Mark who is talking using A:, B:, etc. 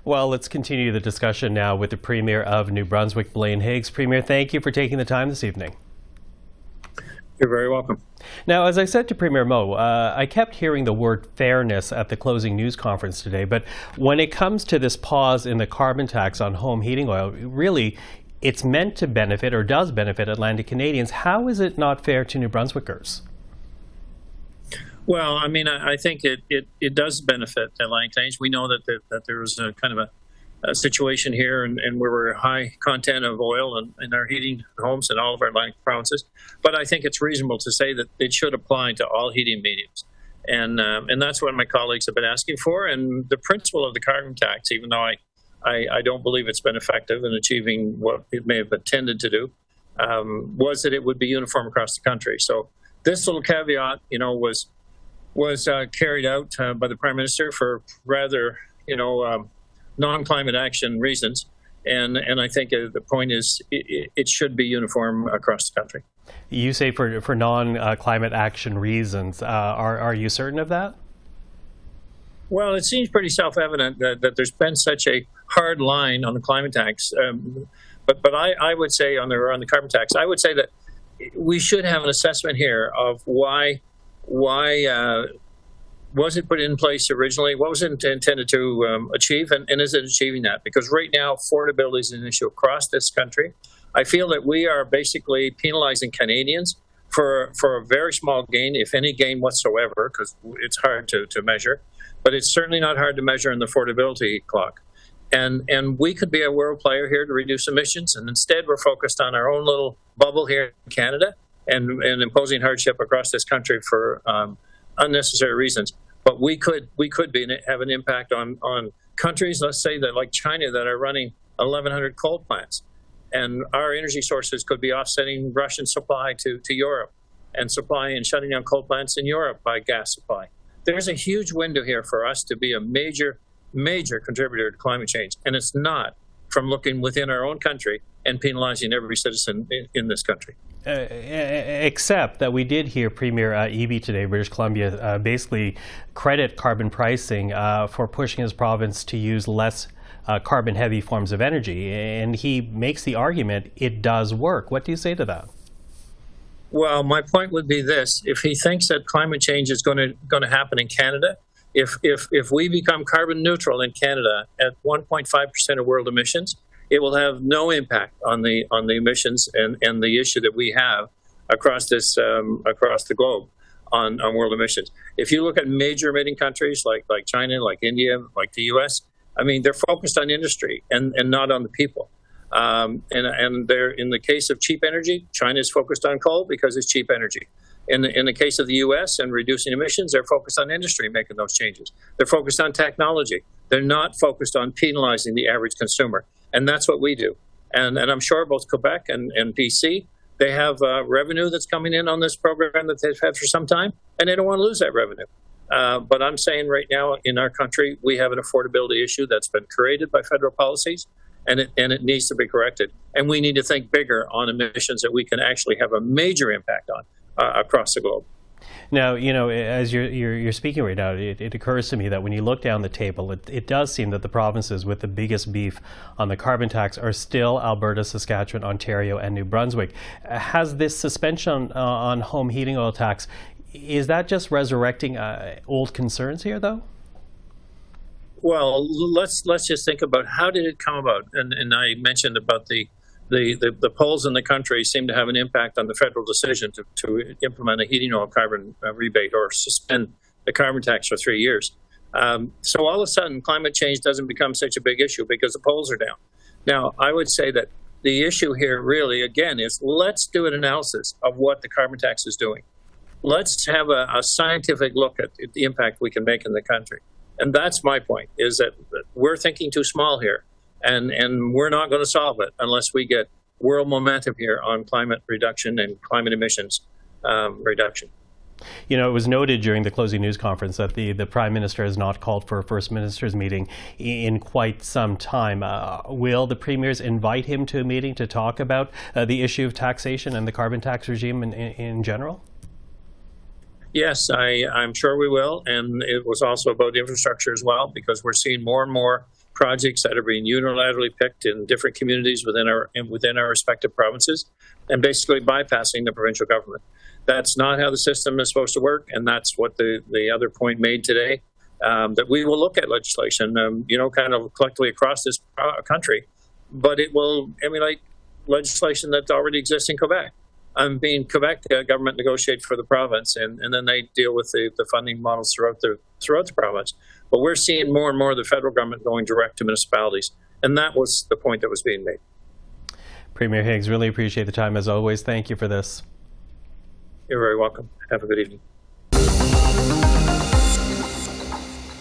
A: Well, let's continue the discussion now with the Premier of New Brunswick, Blaine Higgs. Premier, thank you for taking the time this evening.
B: You're very welcome.
A: Now, as I said to Premier Moe, I kept hearing the word fairness at the closing news conference today, but when it comes to this pause in the carbon tax on home heating oil, really, it's meant to benefit or does benefit Atlantic Canadians. How is it not fair to New Brunswickers?
B: Well, I mean, I think it does benefit Atlantic Canadians. We know that there was a kind of a situation here and where we're high content of oil in our heating homes in all of our Atlantic provinces. But I think it's reasonable to say that it should apply to all heating mediums. And that's what my colleagues have been asking for. And the principle of the carbon tax, even though I don't believe it's been effective in achieving what it may have intended to do, was that it would be uniform across the country. So this little caveat, was carried out by the Prime Minister for rather, non-climate action reasons. And I think the point is it should be uniform across the country.
A: You say for non-climate action reasons. Are you certain of that?
B: Well, it seems pretty self-evident that there's been such a hard line on the climate tax. But I would say on the carbon tax, I would say that we should have an assessment here of why was it put in place originally? What was it intended to achieve? And is it achieving that? Because right now, affordability is an issue across this country. I feel that we are basically penalizing Canadians for a very small gain, if any gain whatsoever, because it's hard to measure. But it's certainly not hard to measure in the affordability clock. And we could be a world player here to reduce emissions. And instead, we're focused on our own little bubble here in Canada and imposing hardship across this country for unnecessary reasons. But we could have an impact on countries, let's say that like China, that are running 1,100 coal plants, and our energy sources could be offsetting Russian supply to Europe, and shutting down coal plants in Europe by gas supply. There's a huge window here for us to be a major contributor to climate change, and it's not from looking within our own country and penalizing every citizen in this country.
A: Except that we did hear Premier Eby today, British Columbia, basically credit carbon pricing for pushing his province to use less carbon-heavy forms of energy. And he makes the argument it does work. What do you say to that?
B: Well, my point would be this. If he thinks that climate change is going to happen in Canada, if we become carbon neutral in Canada at 1.5% of world emissions, it will have no impact on the emissions and the issue that we have across the globe on world emissions. If you look at major emitting countries like China, like India, like the U.S., I mean, they're focused on industry and not on the people. And they're, in the case of cheap energy, China is focused on coal because it's cheap energy. In the case of the U.S. and reducing emissions, they're focused on industry making those changes. They're focused on technology. They're not focused on penalizing the average consumer. And that's what we do. And I'm sure both Quebec and BC, they have revenue that's coming in on this program that they've had for some time, and they don't want to lose that revenue. But I'm saying right now in our country, we have an affordability issue that's been created by federal policies, and it needs to be corrected. And we need to think bigger on emissions that we can actually have a major impact on across the globe.
A: Now, as you're speaking right now, it occurs to me that when you look down the table, it does seem that the provinces with the biggest beef on the carbon tax are still Alberta, Saskatchewan, Ontario, and New Brunswick. Has this suspension on home heating oil tax, is that just resurrecting old concerns here, though?
B: Well, let's just think about how did it come about, and I mentioned about the polls in the country seem to have an impact on the federal decision to implement a heating oil carbon rebate or suspend the carbon tax for 3 years. So all of a sudden, climate change doesn't become such a big issue because the polls are down. Now, I would say that the issue here really, again, is let's do an analysis of what the carbon tax is doing. Let's have a scientific look at the impact we can make in the country. And that's my point, is that we're thinking too small here. And we're not going to solve it unless we get world momentum here on climate reduction and climate emissions reduction.
A: It was noted during the closing news conference that the Prime Minister has not called for a First Minister's meeting in quite some time. Will the Premiers invite him to a meeting to talk about the issue of taxation and the carbon tax regime in general?
B: Yes, I'm sure we will. And it was also about infrastructure as well, because we're seeing more and more projects that are being unilaterally picked in different communities within our respective provinces, and basically bypassing the provincial government. That's not how the system is supposed to work, and that's what the other point made today, that we will look at legislation, kind of collectively across this country, but it will emulate legislation that already exists in Quebec. Quebec government negotiate for the province, and then they deal with the funding models throughout the province. But we're seeing more and more of the federal government going direct to municipalities, and that was the point that was being made.
A: Premier Higgs, really appreciate the time as always. Thank you for this.
B: You're very welcome. Have a good evening.